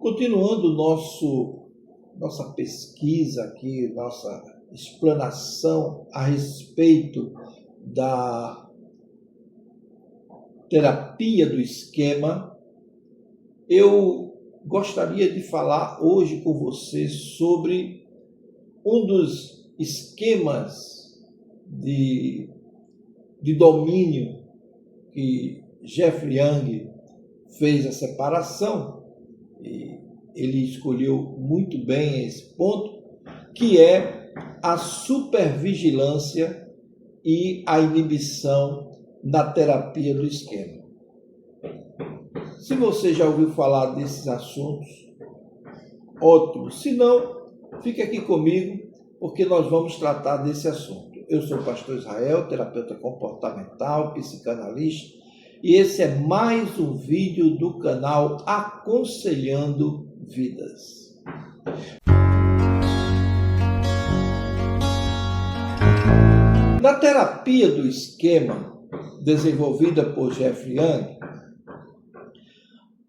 Continuando nossa pesquisa aqui, nossa explanação a respeito da terapia do esquema, eu gostaria de falar hoje com você sobre um dos esquemas de domínio que Jeffrey Young fez a separação, e ele escolheu muito bem esse ponto, que é a supervigilância e a inibição na terapia do esquema. Se você já ouviu falar desses assuntos, ótimo. Se não, fique aqui comigo, porque nós vamos tratar desse assunto. Eu sou o pastor Israel, terapeuta comportamental, psicanalista, e esse é mais um vídeo do canal Aconselhando Vidas. Na terapia do esquema, desenvolvida por Jeffrey Young,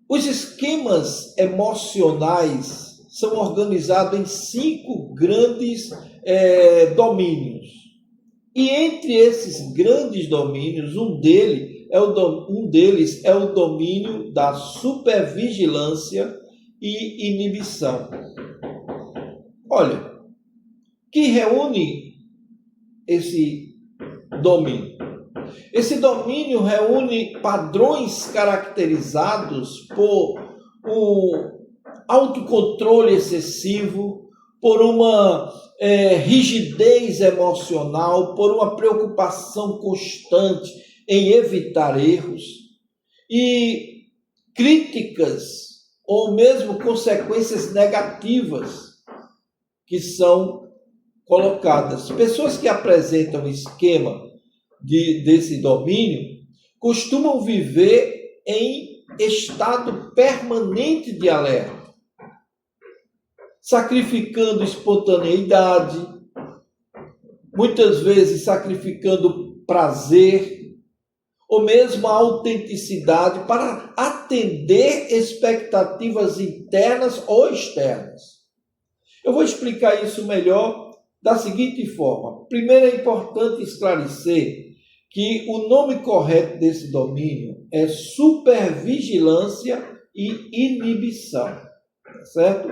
os esquemas emocionais são organizados em 5 grandes domínios. E entre esses grandes domínios, um deles é o domínio da supervigilância e inibição. Olha, que reúne esse domínio? Esse domínio reúne padrões caracterizados por um autocontrole excessivo, por uma rigidez emocional, por uma preocupação constante em evitar erros e críticas ou mesmo consequências negativas que são colocadas. Pessoas que apresentam o esquema desse domínio costumam viver em estado permanente de alerta, sacrificando espontaneidade, muitas vezes sacrificando prazer, ou mesmo a autenticidade para atender expectativas internas ou externas. Eu vou explicar isso melhor da seguinte forma. Primeiro, é importante esclarecer que o nome correto desse domínio é supervigilância e inibição, certo?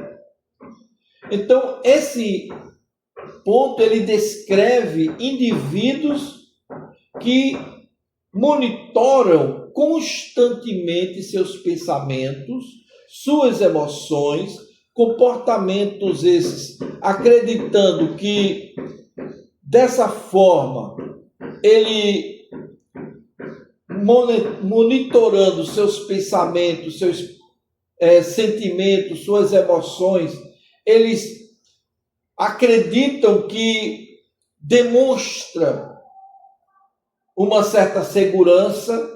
Então, esse ponto ele descreve indivíduos que monitoram constantemente seus pensamentos, suas emoções, comportamentos esses, acreditando que dessa forma ele monitorando seus pensamentos, seus sentimentos, suas emoções, eles acreditam que demonstra uma certa segurança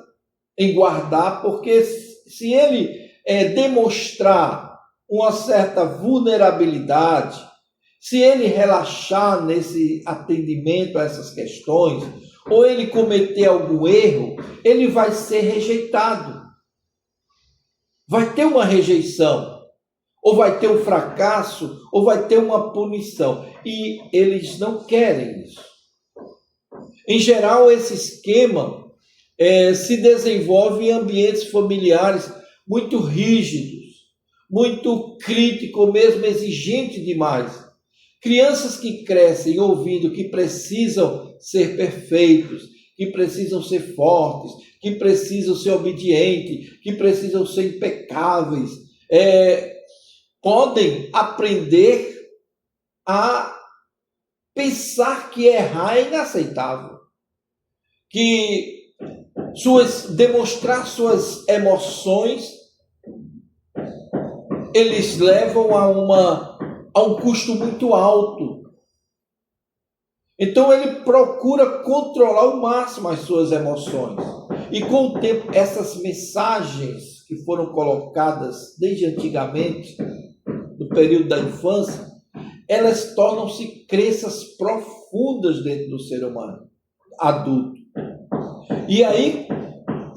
em guardar, porque se ele demonstrar uma certa vulnerabilidade, se ele relaxar nesse atendimento a essas questões, ou ele cometer algum erro, ele vai ser rejeitado. Vai ter uma rejeição, ou vai ter um fracasso, ou vai ter uma punição. E eles não querem isso. Em geral, esse esquema se desenvolve em ambientes familiares muito rígidos, muito crítico, ou mesmo exigente demais. Crianças que crescem ouvindo que precisam ser perfeitos, que precisam ser fortes, que precisam ser obedientes, que precisam ser impecáveis, podem aprender a pensar que errar é inaceitável, que demonstrar suas emoções eles levam a um custo muito alto. Então ele procura controlar ao máximo as suas emoções. E com o tempo, essas mensagens que foram colocadas desde antigamente, no período da infância, elas tornam-se crenças profundas dentro do ser humano adulto. E aí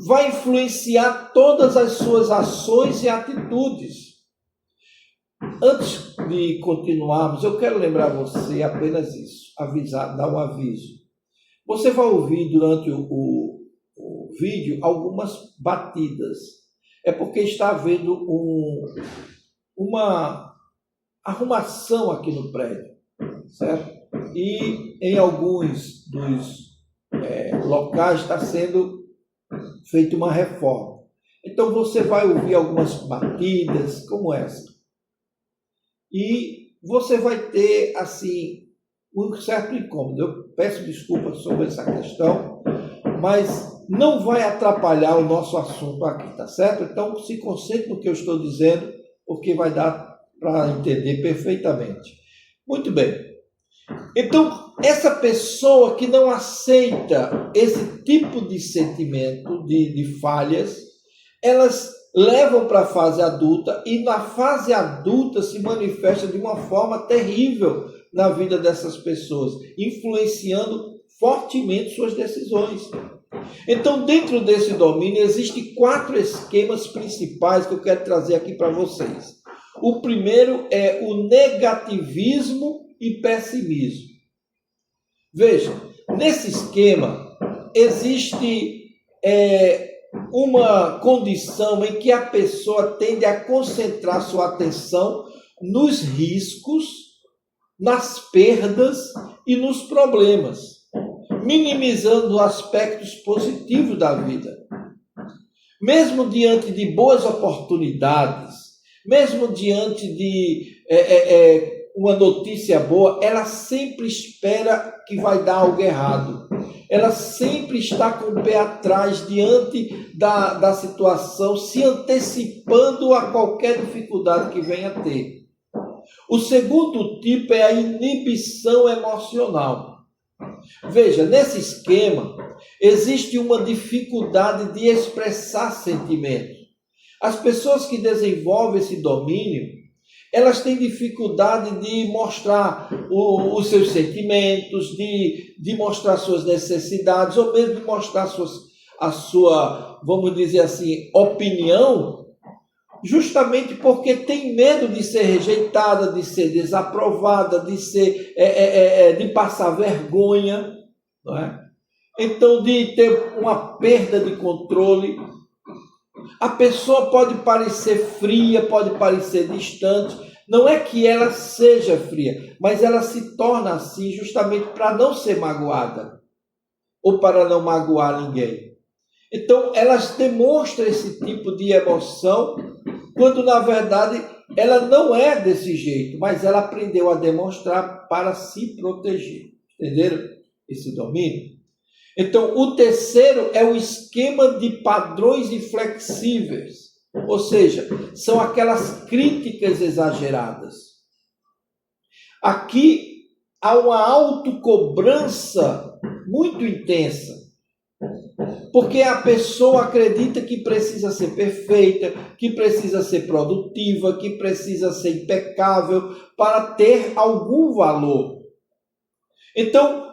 vai influenciar todas as suas ações e atitudes. Antes de continuarmos, eu quero lembrar você apenas isso, avisar, dar um aviso. Você vai ouvir durante o vídeo algumas batidas. É porque está havendo uma arrumação aqui no prédio, certo? E em alguns dos locais está sendo feita uma reforma. Então você vai ouvir algumas batidas como essa. E você vai ter, assim, um certo incômodo. Eu peço desculpas sobre essa questão, mas não vai atrapalhar o nosso assunto aqui, tá certo? Então se concentre no que eu estou dizendo, porque vai dar para entender perfeitamente. Muito bem. Então, essa pessoa que não aceita esse tipo de sentimento, de falhas, elas levam para a fase adulta e na fase adulta se manifesta de uma forma terrível na vida dessas pessoas, influenciando fortemente suas decisões. Então, dentro desse domínio, existem 4 esquemas principais que eu quero trazer aqui para vocês. O primeiro é o negativismo e pessimismo. Veja, nesse esquema existe uma condição em que a pessoa tende a concentrar sua atenção nos riscos, nas perdas e nos problemas, minimizando os aspectos positivos da vida. Mesmo diante de boas oportunidades, mesmo diante de uma notícia boa, ela sempre espera que vai dar algo errado. Ela sempre está com o pé atrás diante da situação, se antecipando a qualquer dificuldade que venha a ter. O segundo tipo é a inibição emocional. Veja, nesse esquema, existe uma dificuldade de expressar sentimentos. As pessoas que desenvolvem esse domínio, elas têm dificuldade de mostrar os seus sentimentos, de mostrar suas necessidades, ou mesmo de mostrar a sua, vamos dizer assim, opinião, justamente porque tem medo de ser rejeitada, de ser desaprovada, de passar vergonha, não é? Então, de ter uma perda de controle. A pessoa pode parecer fria, pode parecer distante. Não é que ela seja fria, mas ela se torna assim justamente para não ser magoada ou para não magoar ninguém. Então, elas demonstram esse tipo de emoção quando, na verdade, ela não é desse jeito, mas ela aprendeu a demonstrar para se proteger. Entenderam esse domínio? Então, o terceiro é o esquema de padrões inflexíveis, ou seja, são aquelas críticas exageradas. Aqui há uma autocobrança muito intensa, porque a pessoa acredita que precisa ser perfeita, que precisa ser produtiva, que precisa ser impecável para ter algum valor. Então,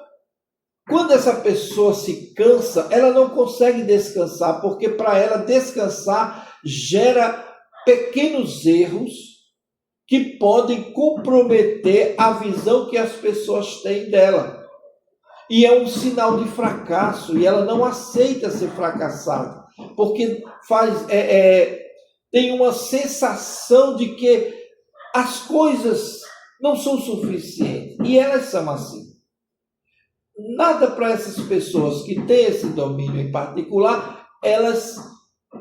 quando essa pessoa se cansa, ela não consegue descansar, porque para ela descansar gera pequenos erros que podem comprometer a visão que as pessoas têm dela. E é um sinal de fracasso, e ela não aceita ser fracassada, porque tem uma sensação de que as coisas não são suficientes, e elas são assim. Nada para essas pessoas que têm esse domínio em particular, elas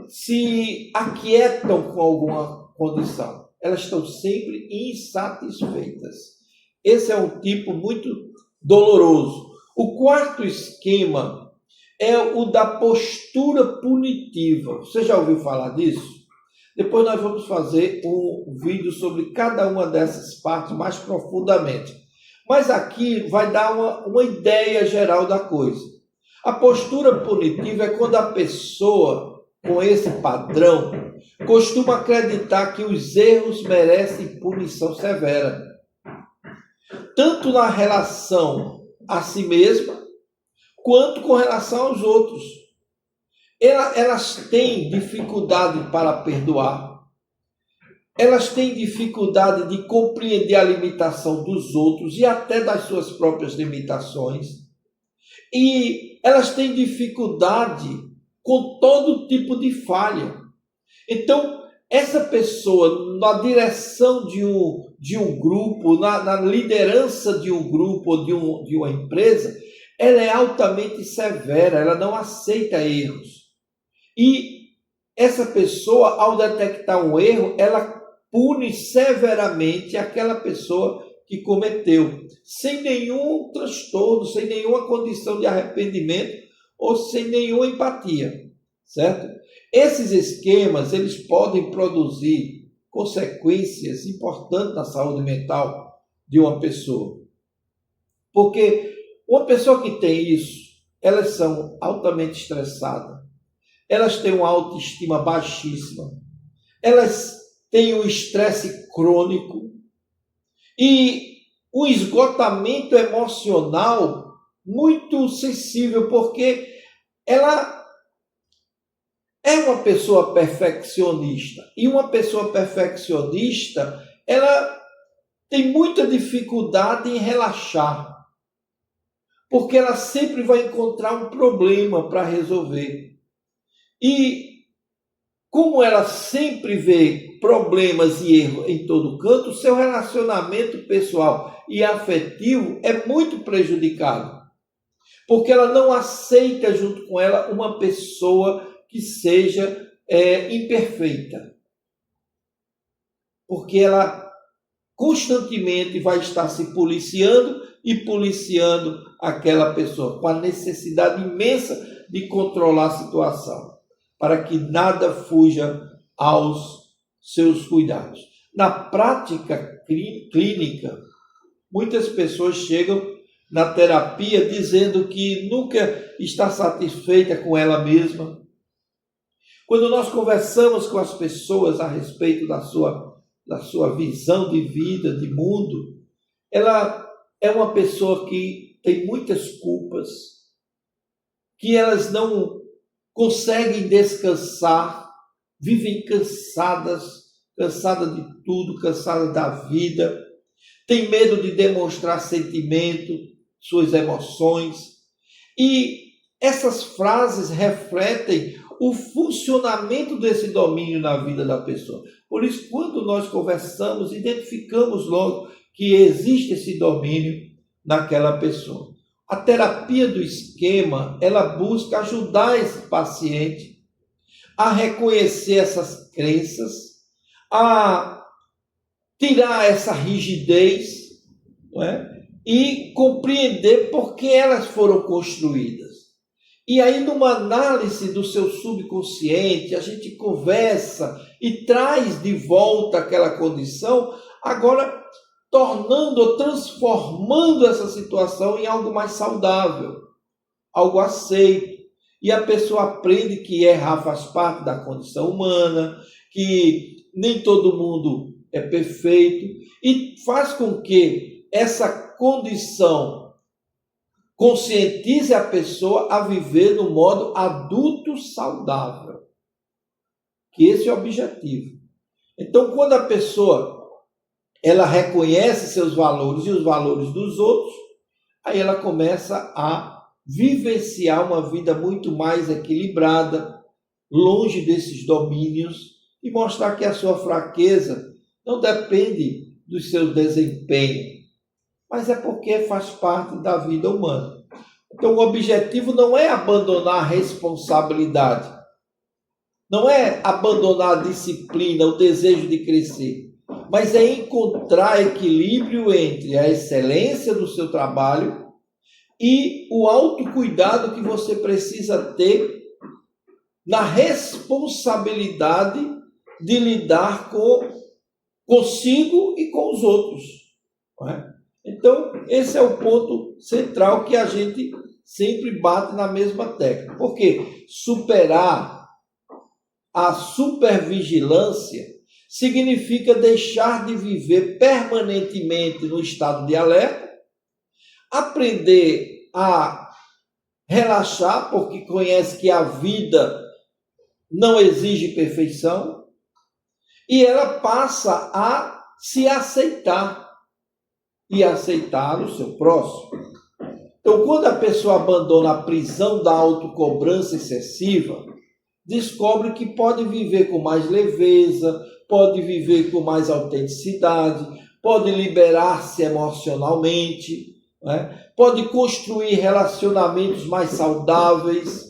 se aquietam com alguma condição. Elas estão sempre insatisfeitas. Esse é um tipo muito doloroso. O quarto esquema é o da postura punitiva. Você já ouviu falar disso? Depois nós vamos fazer um vídeo sobre cada uma dessas partes mais profundamente. Mas aqui vai dar uma ideia geral da coisa. A postura punitiva é quando a pessoa, com esse padrão, costuma acreditar que os erros merecem punição severa. Tanto na relação a si mesma, quanto com relação aos outros. Elas têm dificuldade para perdoar. elas têm dificuldade de compreender a limitação dos outros e até das suas próprias limitações. E elas têm dificuldade com todo tipo de falha. Então, essa pessoa, na direção de um grupo, na liderança de um grupo ou de uma empresa, ela é altamente severa, ela não aceita erros. E essa pessoa, ao detectar um erro, ela pune severamente aquela pessoa que cometeu, sem nenhum transtorno, sem nenhuma condição de arrependimento ou sem nenhuma empatia, certo? Esses esquemas, eles podem produzir consequências importantes na saúde mental de uma pessoa. Porque uma pessoa que tem isso, elas são altamente estressadas, elas têm uma autoestima baixíssima, elas têm um estresse crônico e um esgotamento emocional muito sensível, porque ela é uma pessoa perfeccionista. E uma pessoa perfeccionista, ela tem muita dificuldade em relaxar, porque ela sempre vai encontrar um problema para resolver. E como ela sempre vê problemas e erros em todo canto, seu relacionamento pessoal e afetivo é muito prejudicado, porque ela não aceita junto com ela uma pessoa que seja imperfeita, porque ela constantemente vai estar se policiando e policiando aquela pessoa, com a necessidade imensa de controlar a situação, para que nada fuja aos seus cuidados. Na prática clínica, muitas pessoas chegam na terapia dizendo que nunca está satisfeita com ela mesma. Quando nós conversamos com as pessoas a respeito da sua visão de vida, de mundo, ela é uma pessoa que tem muitas culpas, que elas não conseguem descansar, vivem cansadas de tudo, cansadas da vida, tem medo de demonstrar sentimento, suas emoções. E essas frases refletem o funcionamento desse domínio na vida da pessoa. Por isso, quando nós conversamos, identificamos logo que existe esse domínio naquela pessoa. A terapia do esquema, ela busca ajudar esse paciente a reconhecer essas crenças, a tirar essa rigidez, não é? E compreender por que elas foram construídas. E aí, numa análise do seu subconsciente, a gente conversa e traz de volta aquela condição, agora tornando ou transformando essa situação em algo mais saudável, algo aceito. E a pessoa aprende que errar faz parte da condição humana, que nem todo mundo é perfeito, e faz com que essa condição conscientize a pessoa a viver no modo adulto saudável. Que esse é o objetivo. Então, quando a pessoa ela reconhece seus valores e os valores dos outros, aí ela começa a vivenciar uma vida muito mais equilibrada, longe desses domínios, e mostrar que a sua fraqueza não depende do seu desempenho, mas é porque faz parte da vida humana. Então, o objetivo não é abandonar a responsabilidade, não é abandonar a disciplina, o desejo de crescer, mas é encontrar equilíbrio entre a excelência do seu trabalho e o autocuidado que você precisa ter na responsabilidade de lidar consigo e com os outros, não é? Então, esse é o ponto central que a gente sempre bate na mesma tecla. Porque superar a supervigilância significa deixar de viver permanentemente no estado de alerta, aprender a relaxar, porque conhece que a vida não exige perfeição, E ela passa a se aceitar e aceitar o seu próximo. Então, quando a pessoa abandona a prisão da autocobrança excessiva, descobre que pode viver com mais leveza, pode viver com mais autenticidade, pode liberar-se emocionalmente, né? Pode construir relacionamentos mais saudáveis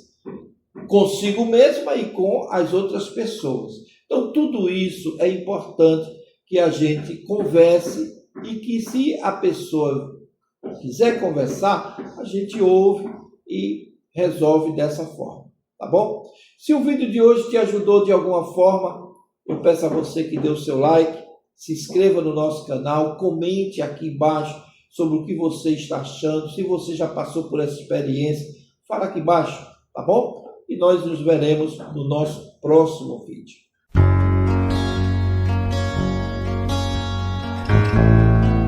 consigo mesma e com as outras pessoas. Então, tudo isso é importante que a gente converse e que, se a pessoa quiser conversar, a gente ouve e resolve dessa forma, tá bom? Se o vídeo de hoje te ajudou de alguma forma, eu peço a você que dê o seu like, se inscreva no nosso canal, comente aqui embaixo sobre o que você está achando, se você já passou por essa experiência, fala aqui embaixo, tá bom? E nós nos veremos no nosso próximo vídeo.